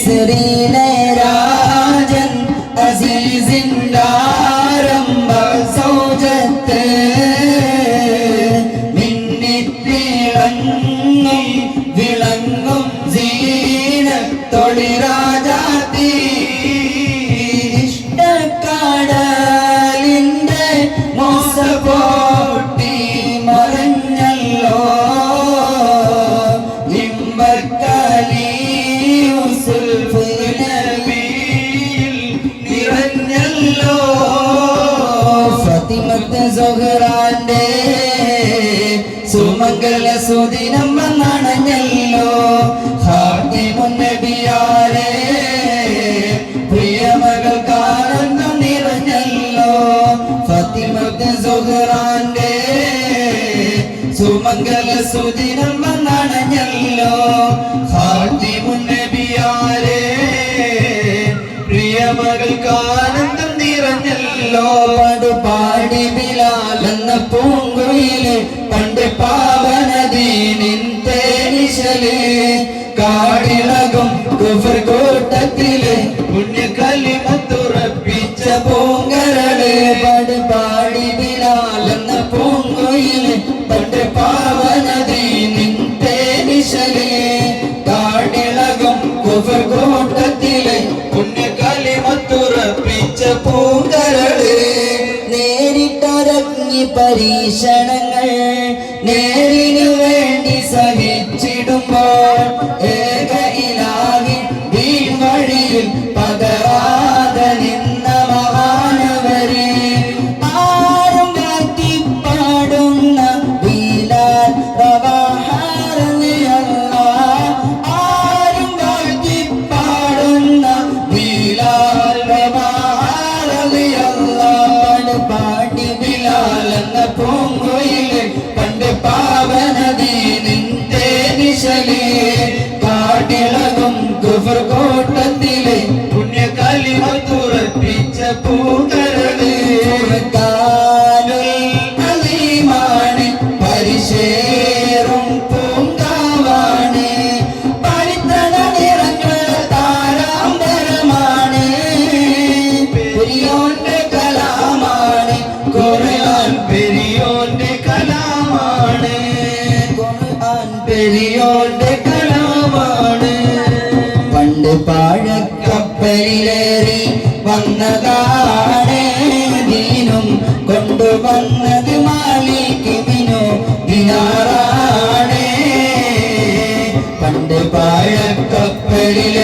മിസ്രിലെ രാജൻ അസീസിൻ്റെ ആരംഭ സൗജത്ത് മിന്നിത്തിളങ്ങും വിളങ്ങും സീനത്തൊളി രാജാത്തി ഇഷ്ടക്കടലിൻ്റെ മോസപോട്ടി മറഞ്ഞല്ലോ ഇമ്പക്കലി നിറഞ്ഞല്ലോ ഫാത്തിമത്ത് സുഹ്റാന്റെ സുമംഗല സുദിനം വന്നണഞ്ഞല്ലോ ഖാതിമുൻ നബിയാരെ പ്രിയമകൾക്ക് ആനന്ദം നിറഞ്ഞല്ലോ ഫാത്തിമത്ത് സുഹ്റാന്റെ സുമംഗല സുദിനം വന്നണഞ്ഞല്ലോ ഖാതിമുൻ നബിയാരെ പ്രിയമകൾക്ക് ആനന്ദം നിറഞ്ഞല്ലോ പാടി ബിലാൽ എന്ന പൂങ്കുയില് പണ്ട് പാവനദീനിൻ തേനിശല് കാടിളകും കുഫർ കൂട്ടത്തില് പുണ്യകലിമത്തുറപ്പിച്ച പൂങ്കരള് പാടി ബിലാൽ എന്ന പൂങ്കുയില് പണ്ട് പാവനദീനിൻ തേനിശല് കാടിളകും കുഫർ കൂട്ടത്തില് പുണ്യകലിമത്തുറപ്പിച്ച പൂങ്കരള് നേരിട്ടൊരങ്ങി പരീക്ഷണങ്ങൾ നേരിനു വേണ്ടി സഹിച്ചിടുമ്പോൾ ഏക ഇലാഹി ദീൻ വഴിയിൽ പതറാതെ നിന്ന മഹാനവരെ ആരും വാഴ്ത്തിപ്പാടുന്ന ബിലാൽ റവാഹ റളിയല്ലാഹ് ആരും വാഴ്ത്തിപ്പാടുന്ന ബിലാൽ റവാഹ റളിയല്ലാഹ് പാടി ബിലാൽ എന്ന പൂങ്കുയില് പണ്ട് പാവനദീനിൻ തേനിശല് കാടിളകും കുഫർ കൂട്ടത്തില് പുണ്യകലിമത്തുറപ്പിച്ച പൂങ്കരള് അലീമാണ് പരിശേറും പൂങ്കാവാണ് പരിത്തണ നിറങ്ങൾ താരാന്തരമാണ് പെരിയോന്റെ കലാമാണ് ഖുർആൻ പെരിയോന്റെ കലാമാണ് ഖുർആൻ പെരിയോന്റെ കലാമാണ് പണ്ട് പാഴക്കപ്പലിലേറി വന്നതാണ് ദീനും കൊണ്ടുവന്നത് മാലിക്കിനു ദിനാറാണ് പണ്ട് പാഴക്കപ്പലിലെ